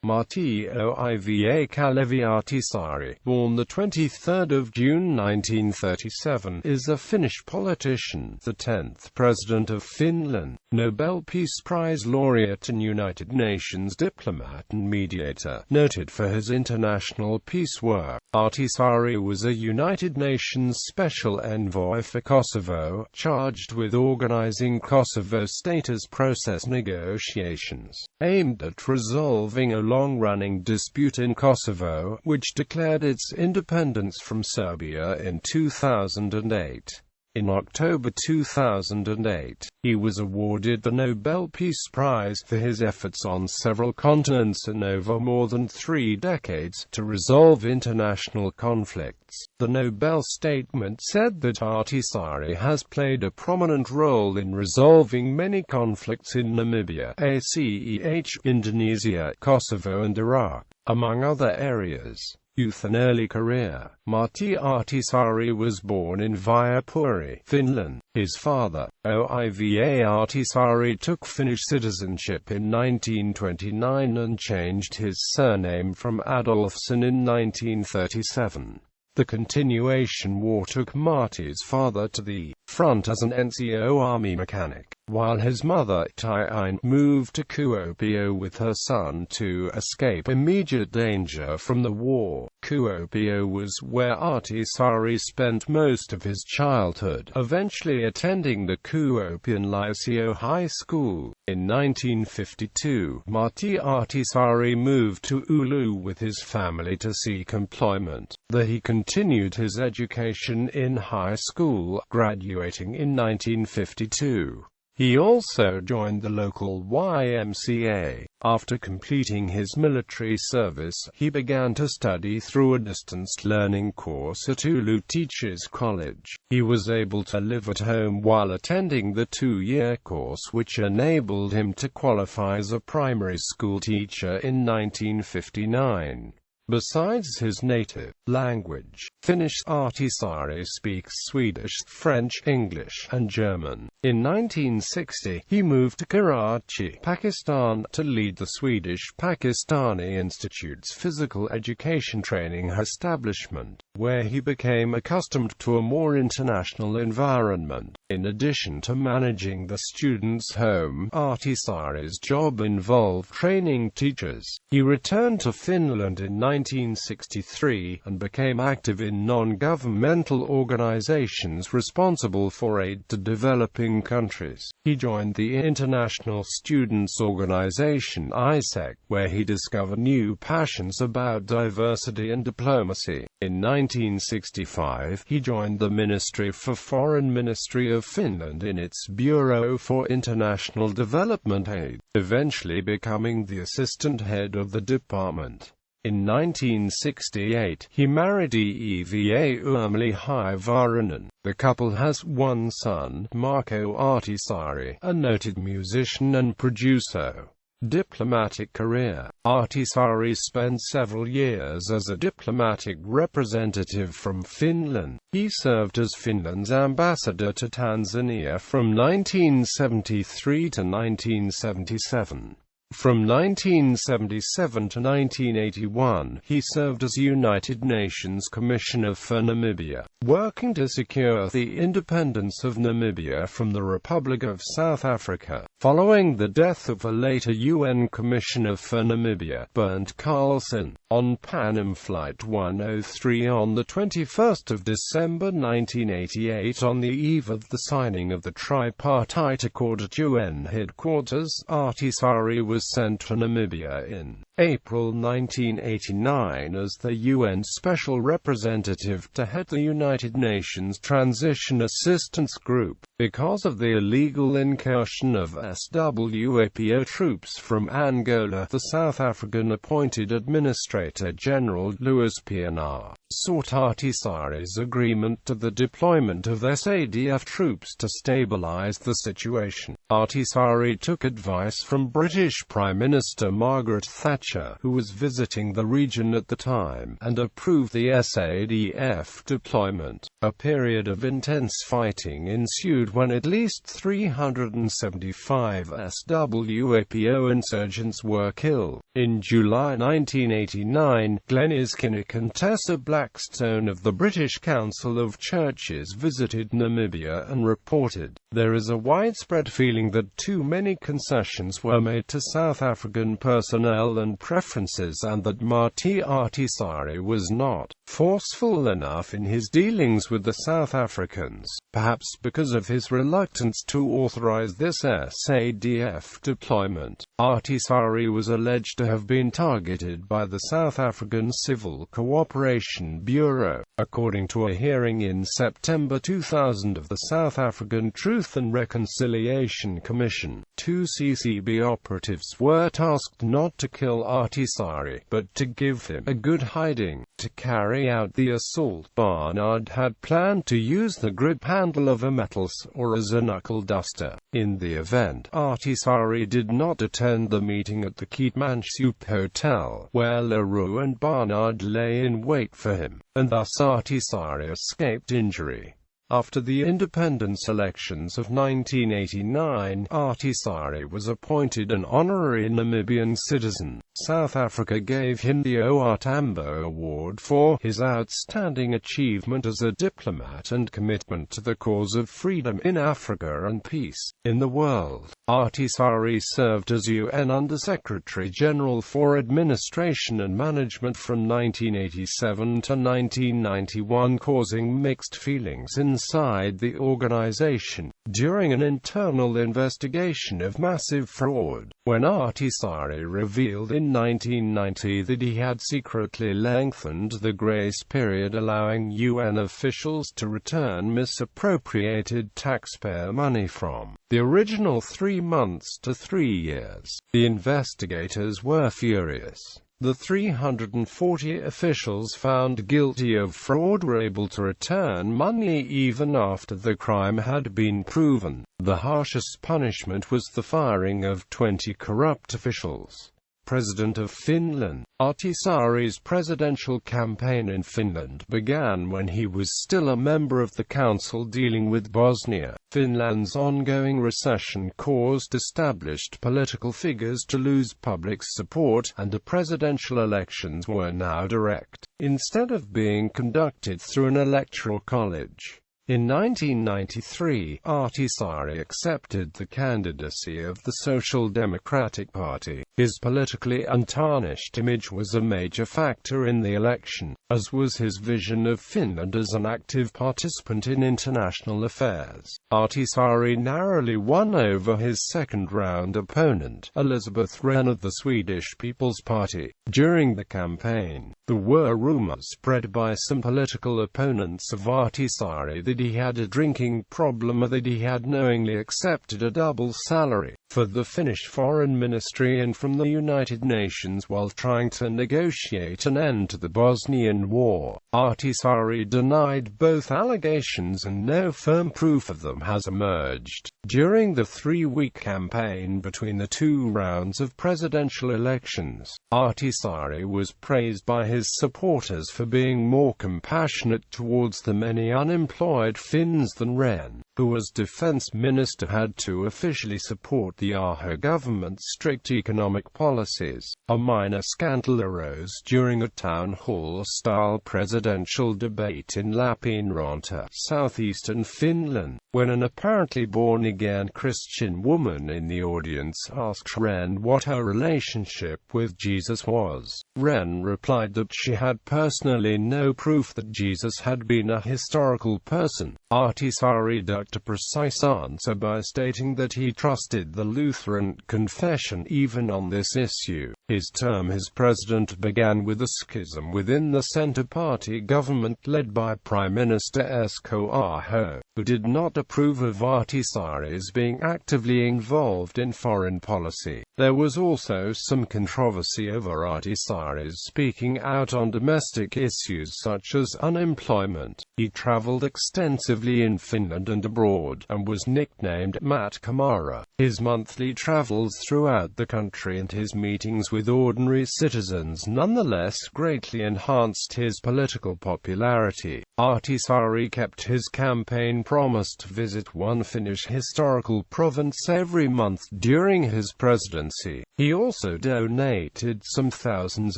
Martti Oiva Kalevi Ahtisaari, born the 23rd of June 1937, is a Finnish politician, the 10th President of Finland, Nobel Peace Prize laureate and United Nations diplomat and mediator, noted for his international peace work. Ahtisaari was a United Nations Special Envoy for Kosovo, charged with organizing Kosovo status process negotiations, aimed at resolving a long-running dispute in Kosovo, which declared its independence from Serbia in 2008. In October 2008, he was awarded the Nobel Peace Prize for his efforts on several continents and over more than 3 decades to resolve international conflicts. The Nobel statement said that Ahtisaari has played a prominent role in resolving many conflicts in Namibia, Aceh, Indonesia, Kosovo and Iraq, among other areas. Youth and early career. Martti Ahtisaari was born in Viapuri, Finland. His father, Oiva Ahtisaari, took Finnish citizenship in 1929 and changed his surname from Adolfsson in 1937. The Continuation War took Martti's father to the front as an NCO army mechanic, while his mother, Tiine, moved to Kuopio with her son to escape immediate danger from the war. Kuopio was where Ahtisaari spent most of his childhood, eventually attending the Kuopion Liceo High School. In 1952, Martti Ahtisaari moved to Oulu with his family to seek employment. There he continued his education in high school, graduating in 1952. He also joined the local YMCA. After completing his military service, he began to study through a distance learning course at Oulu Teachers College. He was able to live at home while attending the 2-year course, which enabled him to qualify as a primary school teacher in 1959. Besides his native language, Finnish, Ahtisaari speaks Swedish, French, English, and German. In 1960, he moved to Karachi, Pakistan, to lead the Swedish-Pakistani Institute's physical education training establishment, where he became accustomed to a more international environment. In addition to managing the students' home, Ahtisaari's job involved training teachers. He returned to Finland in 1963, and became active in non-governmental organizations responsible for aid to developing countries. He joined the International Students Organization Aceh, where he discovered new passions about diversity and diplomacy. In 1965, he joined the Ministry for Foreign Ministry of Finland in its Bureau for International Development Aid, eventually becoming the assistant head of the department. In 1968, he married Eeva Urmeli Haivaaranen. The couple has one son, Markko Ahtisaari, a noted musician and producer. Diplomatic career. Ahtisaari spent several years as a diplomatic representative from Finland. He served as Finland's ambassador to Tanzania from 1973 to 1977. From 1977 to 1981, he served as United Nations Commissioner for Namibia, working to secure the independence of Namibia from the Republic of South Africa. Following the death of a later UN Commissioner for Namibia, Bernd Carlson, on Pan Am Flight 103 on 21 December 1988, on the eve of the signing of the tripartite accord at UN headquarters, Ahtisaari was sent to Namibia in April 1989 as the UN Special Representative to head the United Nations Transition Assistance Group. Because of the illegal incursion of SWAPO troops from Angola, the South African appointed Administrator General Louis Pienaar sought Ahtisaari's agreement to the deployment of SADF troops to stabilize the situation. Ahtisaari took advice from British Prime Minister Margaret Thatcher Thatcher, who was visiting the region at the time, and approved the SADF deployment. A period of intense fighting ensued when at least 375 SWAPO insurgents were killed. In July 1989, Glenys Kinnock and Tessa Blackstone of the British Council of Churches visited Namibia and reported, "There is a widespread feeling that too many concessions were made to South African personnel and preferences, and that Martti Ahtisaari was not forceful enough in his dealings with the South Africans, perhaps because of his reluctance to authorize this SADF deployment." Ahtisaari was alleged to have been targeted by the South African Civil Cooperation Bureau, according to a hearing in September 2000 of the South African Truth and Reconciliation Commission. 2 CCB operatives were tasked not to kill Ahtisaari, but to give him a good hiding. To carry out the assault, Barnard had planned to use the grip handle of a metal saw as a knuckle duster. In the event, Ahtisaari did not attend the meeting at the Keetmanshoop Hotel, where LaRue and Barnard lay in wait for him, and thus Ahtisaari escaped injury. After the independence elections of 1989, Ahtisaari was appointed an honorary Namibian citizen. South Africa gave him the O.R. Tambo Award for his outstanding achievement as a diplomat and commitment to the cause of freedom in Africa and peace in the world. Ahtisaari served as UN Under-Secretary General for Administration and Management from 1987 to 1991, causing mixed feelings inside the organization. During an internal investigation of massive fraud, when Ahtisaari revealed in 1990 that he had secretly lengthened the grace period allowing UN officials to return misappropriated taxpayer money from the original 3 months to 3 years, the investigators were furious. The 340 officials found guilty of fraud were able to return money even after the crime had been proven. The harshest punishment was the firing of 20 corrupt officials. President of Finland. Ahtisaari's presidential campaign in Finland began when he was still a member of the council dealing with Bosnia. Finland's ongoing recession caused established political figures to lose public support, and the presidential elections were now direct, instead of being conducted through an electoral college. In 1993, Ahtisaari accepted the candidacy of the Social Democratic Party. His politically untarnished image was a major factor in the election, as was his vision of Finland as an active participant in international affairs. Ahtisaari narrowly won over his second-round opponent, Elizabeth Wren of the Swedish People's Party. During the campaign, there were rumors spread by some political opponents of Ahtisaari that he had a drinking problem or that he had knowingly accepted a double salary for the Finnish Foreign Ministry and from the United Nations while trying to negotiate an end to the Bosnian War. Ahtisaari denied both allegations and no firm proof of them has emerged. During the 3-week campaign between the 2 rounds of presidential elections, Ahtisaari was praised by his supporters for being more compassionate towards the many unemployed Finns than Wren, who as defense minister had to officially support the Aho government's strict economic policies. A minor scandal arose during a town hall-style presidential debate in Lappeenranta, southeastern Finland, when an apparently born-again Christian woman in the audience asked Wren what her relationship with Jesus was. Wren replied that she had personally no proof that Jesus had been a historical person. Ahtisaari ducked a precise answer by stating that he trusted the Lutheran confession even on this issue. His term as president began with a schism within the Centre Party government led by Prime Minister Esko Aho, who did not approve of Ahtisaari's being actively involved in foreign policy. There was also some controversy over Ahtisaari's speaking out on domestic issues such as unemployment. He traveled extensively in Finland and abroad, and was nicknamed Matkamara. His monthly travels throughout the country and his meetings with ordinary citizens nonetheless greatly enhanced his political popularity. Ahtisaari kept his campaign promise to visit one Finnish historical province every month during his presidency. He also donated some thousands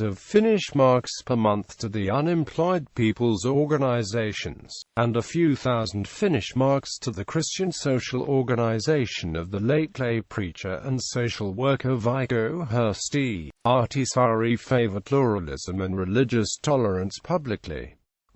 of Finnish marks per month to the unemployed people's organizations, and a few thousand Finnish marks to the Christian social organization of the late lay preacher and social worker Viggo Hursti. Ahtisaari favored pluralism and religious tolerance publicly.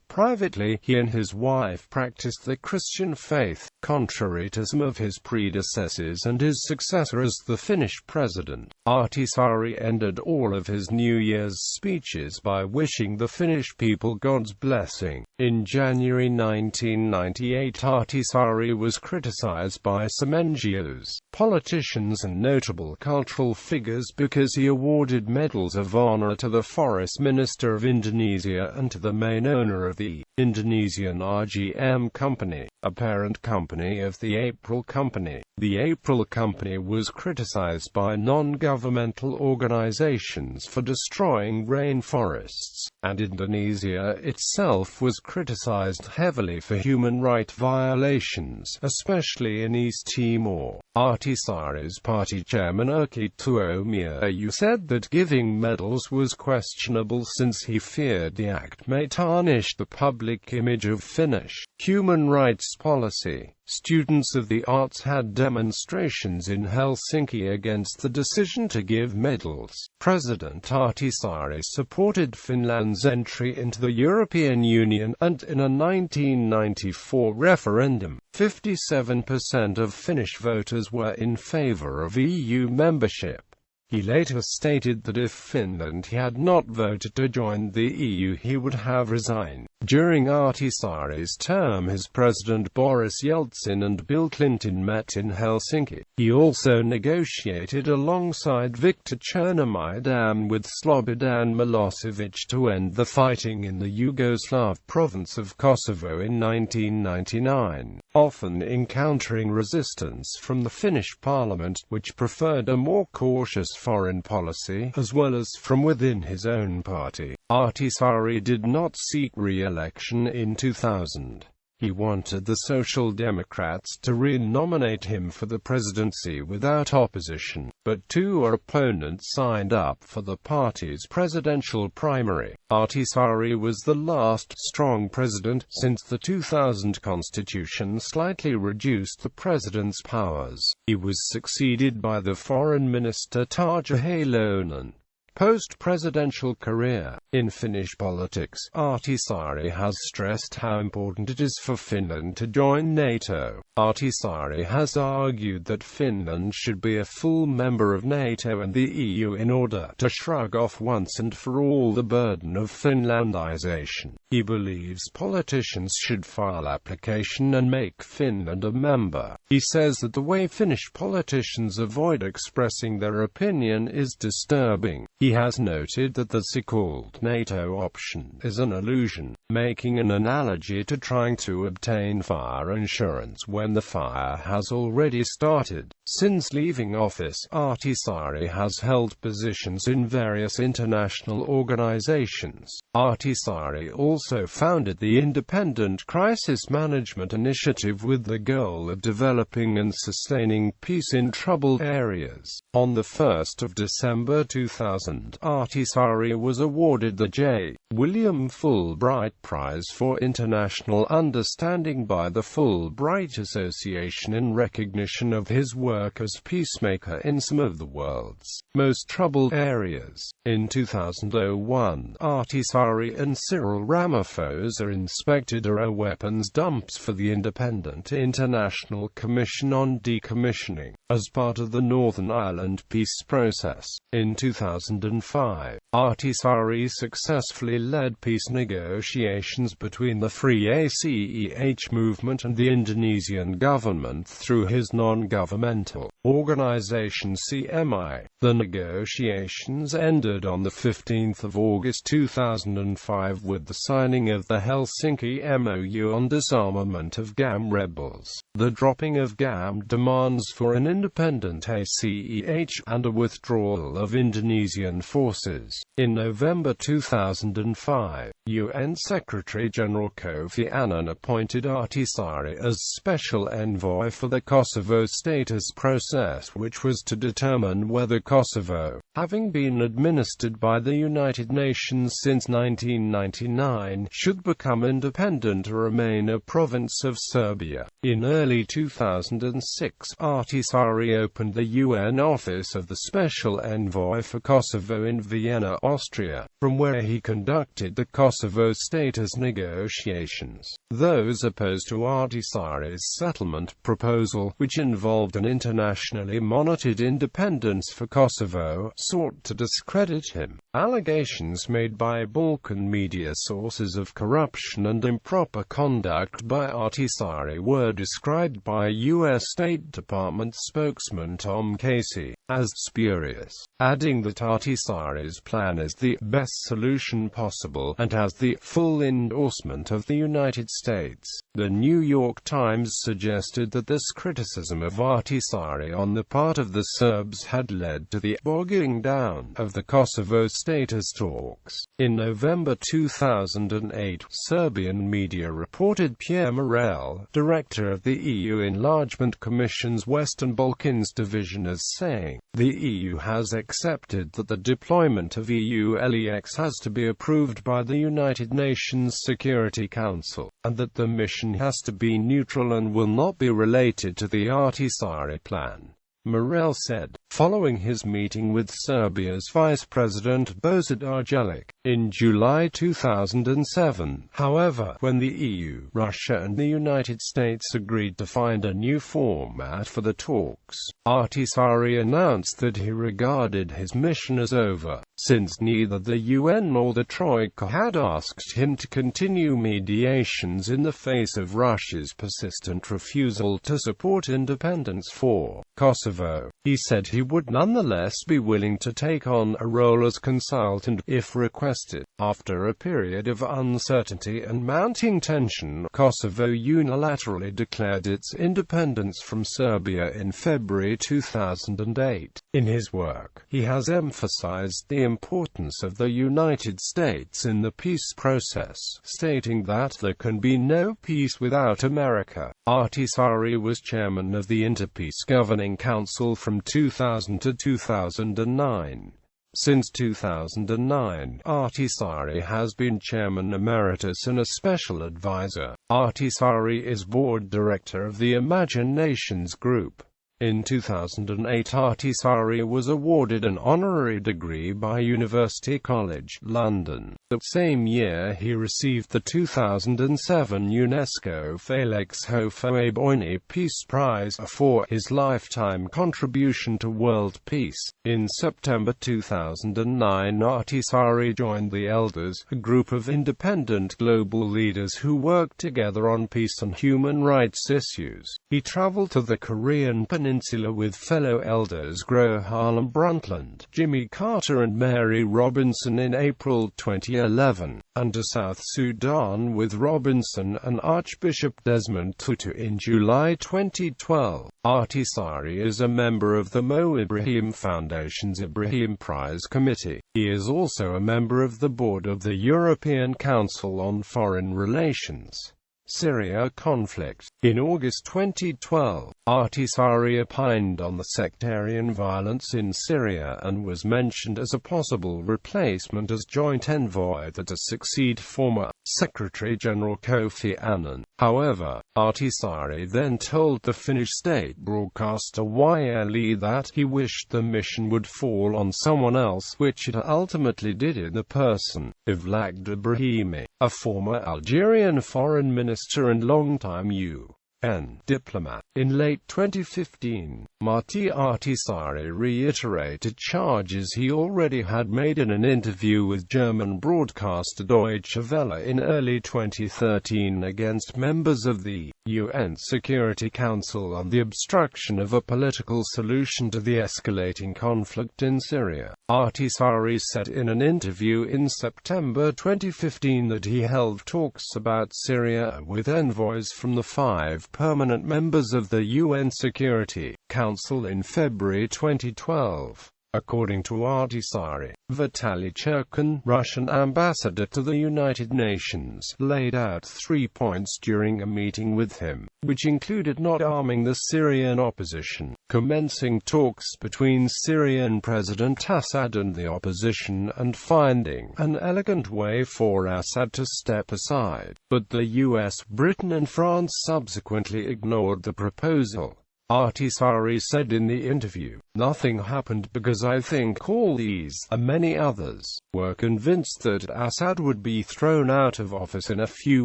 Privately, he and his wife practiced the Christian faith, contrary to some of his predecessors and his successor as the Finnish president. Ahtisaari ended all of his New Year's speeches by wishing the Finnish people God's blessing. In January 1998, Ahtisaari was criticized by some NGOs, politicians and notable cultural figures because he awarded medals of honor to the Forest Minister of Indonesia and to the main owner of the Indonesian RGM Company, a parent company of the April Company. The April Company was criticized by non-governmental organizations for destroying rainforests, and Indonesia itself was criticized heavily for human rights violations, especially in East Timor. Ahtisaari's party chairman Erkki Tuomioja said that giving medals was questionable since he feared the act may tarnish the public image of Finnish human rights policy. Students of the arts had demonstrations in Helsinki against the decision to give medals. President Ahtisaari supported Finland's entry into the European Union, and in a 1994 referendum, 57% of Finnish voters were in favor of EU membership. He later stated that if Finland had not voted to join the EU, he would have resigned. During Ahtisaari's term, his president Boris Yeltsin and Bill Clinton met in Helsinki. He also negotiated alongside Viktor Chernomyrdin with Slobodan Milosevic to end the fighting in the Yugoslav province of Kosovo in 1999, often encountering resistance from the Finnish parliament, which preferred a more cautious foreign policy, as well as from within his own party. Ahtisaari did not seek re-election in 2000. He wanted the Social Democrats to re-nominate him for the presidency without opposition, but two opponents signed up for the party's presidential primary. Ahtisaari was the last strong president, since the 2000 constitution slightly reduced the president's powers. He was succeeded by the foreign minister Tarja Halonen. Post-presidential career. In Finnish politics, Ahtisaari has stressed how important it is for Finland to join NATO. Ahtisaari has argued that Finland should be a full member of NATO and the EU in order to shrug off once and for all the burden of Finlandization. He believes politicians should file application and make Finland a member. He says that the way Finnish politicians avoid expressing their opinion is disturbing. He has noted that the so-called NATO option is an illusion, making an analogy to trying to obtain fire insurance when the fire has already started. Since leaving office, Ahtisaari has held positions in various international organizations. Ahtisaari also founded the Independent Crisis Management Initiative with the goal of developing and sustaining peace in troubled areas. On the 1st of December 2000, Ahtisaari was awarded the J. William Fulbright Prize for International Understanding by the Fulbright Association in recognition of his work as peacemaker in some of the world's most troubled areas. In 2001, Ahtisaari and Cyril Ramaphosa inspected weapons dumps for the Independent International Commission on Decommissioning, as part of the Northern Ireland peace process. In 2009, 2005, Ahtisaari successfully led peace negotiations between the Free Aceh movement and the Indonesian government through his non-governmental organization CMI. The negotiations ended on 15 August 2005 with the signing of the Helsinki MOU on disarmament of GAM rebels, the dropping of GAM demands for an independent Aceh, and a withdrawal of Indonesian forces. In November 2005, UN Secretary-General Kofi Annan appointed Ahtisaari as Special Envoy for the Kosovo status process, which was to determine whether Kosovo, having been administered by the United Nations since 1999, should become independent or remain a province of Serbia. In early 2006, Ahtisaari opened the UN office of the Special Envoy for Kosovo in Vienna, Austria, from where he conducted the Kosovo status negotiations. Those opposed to Ahtisaari's settlement proposal, which involved an internationally monitored independence for Kosovo, sought to discredit him. Allegations made by Balkan media sources of corruption and improper conduct by Ahtisaari were described by U.S. State Department spokesman Tom Casey as spurious, adding that Ahtisaari's plan is the best solution possible and has the full endorsement of the United States. The New York Times suggested that this criticism of Ahtisaari on the part of the Serbs had led to the bogging down of the Kosovo status talks. In November 2008, Serbian media reported Pierre Morel, director of the EU Enlargement Commission's Western Balkans division, as saying, "The EU has accepted that the deployment of EU LEX has to be approved by the United Nations Security Council, and that the mission has to be neutral and will not be related to the Ahtisaari plan." Morel said, following his meeting with Serbia's Vice President Božidar Đelić in July 2007. However, when the EU, Russia and the United States agreed to find a new format for the talks, Ahtisaari announced that he regarded his mission as over, since neither the UN nor the Troika had asked him to continue mediations in the face of Russia's persistent refusal to support independence for Kosovo. He said he would nonetheless be willing to take on a role as consultant if requested. After a period of uncertainty and mounting tension, Kosovo unilaterally declared its independence from Serbia in February 2008. In his work, he has emphasized the importance of the United States in the peace process, stating that there can be no peace without America. Ahtisaari was chairman of the Interpeace Governing Council from 2000 to 2009. Since 2009, Ahtisaari has been chairman emeritus and a special advisor. Ahtisaari is board director of the Imagine Nations Group. In 2008, Ahtisaari was awarded an honorary degree by University College London. The same year he received the 2007 UNESCO Felix Houphouët-Boigny Peace Prize for his lifetime contribution to world peace. In September 2009, Ahtisaari joined the Elders, a group of independent global leaders who work together on peace and human rights issues. He traveled to the Korean Peninsula with fellow elders Gro Harlem Brundtland, Jimmy Carter and Mary Robinson in April 2011, and to South Sudan with Robinson and Archbishop Desmond Tutu in July 2012. Ahtisaari is a member of the Mo Ibrahim Foundation's Ibrahim Prize Committee. He is also a member of the board of the European Council on Foreign Relations. Syria conflict. In August 2012, Ahtisaari opined on the sectarian violence in Syria and was mentioned as a possible replacement as joint envoy to succeed former Secretary-General Kofi Annan. However, Ahtisaari then told the Finnish state broadcaster YLE that he wished the mission would fall on someone else, which it ultimately did in the person of Lakhdar Brahimi, a former Algerian foreign minister and longtime UN diplomat. In late 2015, Martti Ahtisaari reiterated charges he already had made in an interview with German broadcaster Deutsche Welle in early 2013 against members of the UN Security Council on the obstruction of a political solution to the escalating conflict in Syria. Ahtisaari said in an interview in September 2015 that he held talks about Syria with envoys from the 5 permanent members of the UN Security Council in February 2012. According to Ahtisaari, Vitaly Churkin, Russian ambassador to the United Nations, laid out 3 points during a meeting with him, which included not arming the Syrian opposition, commencing talks between Syrian President Assad and the opposition, and finding an elegant way for Assad to step aside. But the US, Britain and France subsequently ignored the proposal. Ahtisaari said in the interview, "Nothing happened because I think all these, and many others, were convinced that Assad would be thrown out of office in a few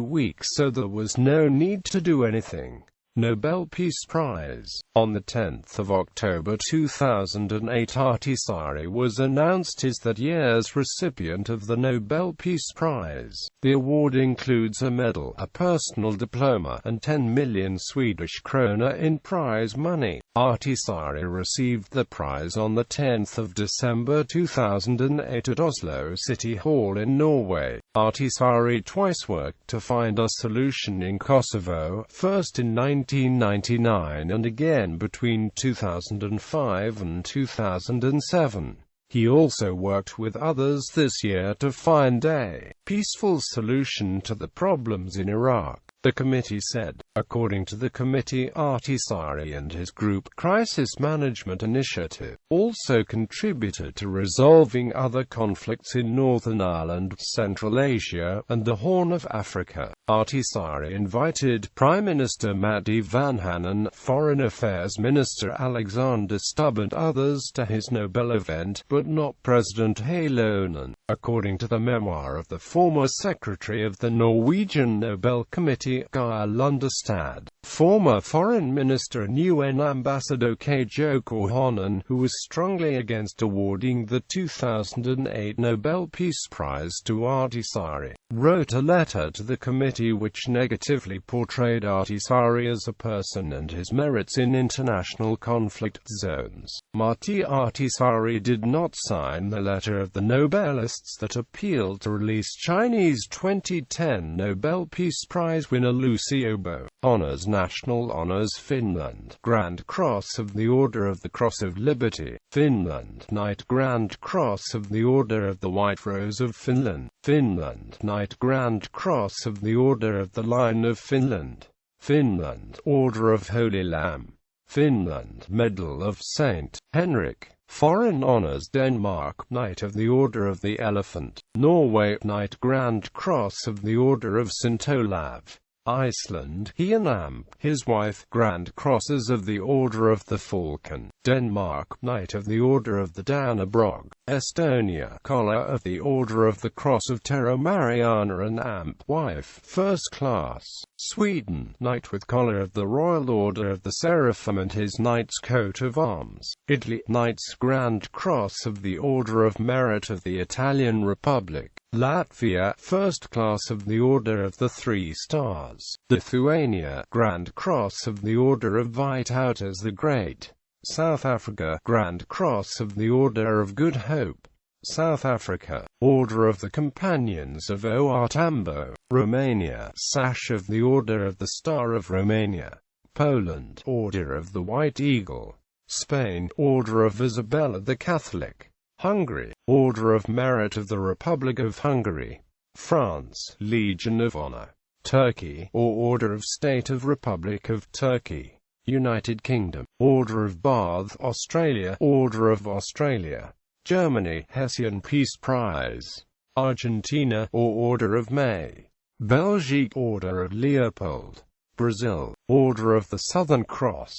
weeks, so there was no need to do anything." Nobel Peace Prize. On 10 October 2008, Ahtisaari was announced as that year's recipient of the Nobel Peace Prize. The award includes a medal, a personal diploma, and 10 million Swedish krona in prize money. Ahtisaari received the prize on 10 December 2008 at Oslo City Hall in Norway. Ahtisaari twice worked to find a solution in Kosovo, first in 1999 and again between 2005 and 2007. He also worked with others this year to find a peaceful solution to the problems in Iraq, the committee said. According to the committee, Ahtisaari and his group Crisis Management Initiative also contributed to resolving other conflicts in Northern Ireland, Central Asia, and the Horn of Africa. Ahtisaari invited Prime Minister Matti Vanhanen, Foreign Affairs Minister Alexander Stubb and others to his Nobel event, but not President Halonen. According to the memoir of the former secretary of the Norwegian Nobel Committee, Geir Lundestad, former Foreign Minister and UN Ambassador Kjell Korhonen, who was strongly against awarding the 2008 Nobel Peace Prize to Ahtisaari, wrote a letter to the committee which negatively portrayed Ahtisaari as a person and his merits in international conflict zones. Martti Ahtisaari did not sign the letter of the Nobelists that appealed to release Chinese 2010 Nobel Peace Prize winner Lucy Obo. Honours: National Honours Finland, Grand Cross of the Order of the Cross of Liberty, Finland, Knight Grand Cross of the Order of the White Rose of Finland, Finland, Knight Grand Cross of the Order of the Lion of Finland, Finland, Order of Holy Lamb, Finland, Medal of Saint Henrik. Foreign Honours: Denmark, Knight of the Order of the Elephant, Norway, Knight Grand Cross of the Order of St. Olav, Iceland, Hienamp, his wife, Grand Crosses of the Order of the Falcon, Denmark, Knight of the Order of the Dannebrog, Estonia, Collar of the Order of the Cross of Terra Mariana and Amp, wife, First Class, Sweden, Knight with Collar of the Royal Order of the Seraphim and his Knight's Coat of Arms, Italy, Knight's Grand Cross of the Order of Merit of the Italian Republic, Latvia, First Class of the Order of the Three Stars, Lithuania, Grand Cross of the Order of Vytautas the Great, South Africa, Grand Cross of the Order of Good Hope, South Africa, Order of the Companions of O. Tambo, Romania, Sash of the Order of the Star of Romania, Poland, Order of the White Eagle, Spain, Order of Isabella the Catholic, Hungary, Order of Merit of the Republic of Hungary, France, Legion of Honor, Turkey, or Order of State of Republic of Turkey, United Kingdom, Order of Bath, Australia, Order of Australia, Germany, Hessian Peace Prize, Argentina, or Order of May, Belgique, Order of Leopold, Brazil, Order of the Southern Cross,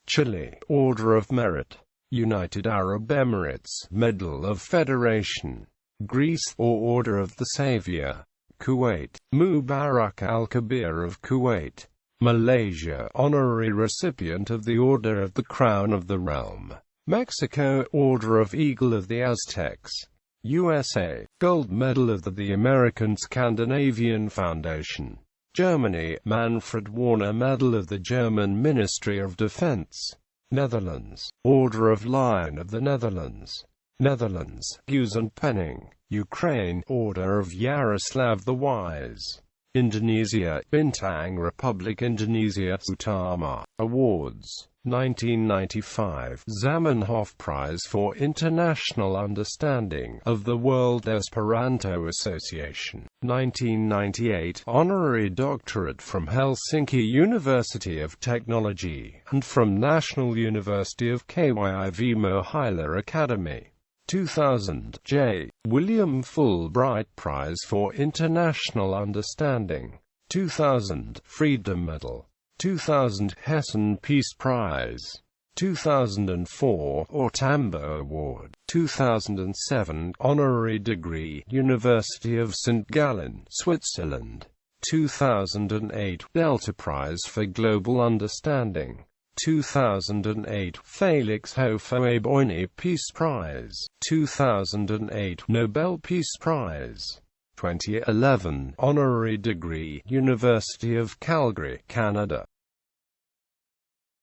Chile, Order of Merit, United Arab Emirates, Medal of Federation, Greece, or Order of the Savior, Kuwait, Mubarak al-Kabir of Kuwait, Malaysia, honorary recipient of the Order of the Crown of the Realm. Mexico, Order of Eagle of the Aztecs. USA, Gold Medal of the American Scandinavian Foundation. Germany, Manfred Warner Medal of the German Ministry of Defense. Netherlands, Order of Lion of the Netherlands. Netherlands, Hughes and Penning. Ukraine, Order of Yaroslav the Wise. Indonesia, Bintang Republic Indonesia Utama. Awards. 1995 Zamenhof Prize for International Understanding of the World Esperanto Association. 1998 Honorary Doctorate from Helsinki University of Technology, and from National University of Kyivimo Mohyla Academy. 2000 J. William Fulbright Prize for International Understanding. 2000 Freedom Medal. 2000 Hessen Peace Prize. 2004 Ortambo Award. 2007 Honorary Degree, University of St. Gallen, Switzerland. 2008 Delta Prize for Global Understanding. 2008 Felix Houphouët-Boigny Peace Prize. 2008 Nobel Peace Prize. 2011 Honorary Degree, University of Calgary, Canada.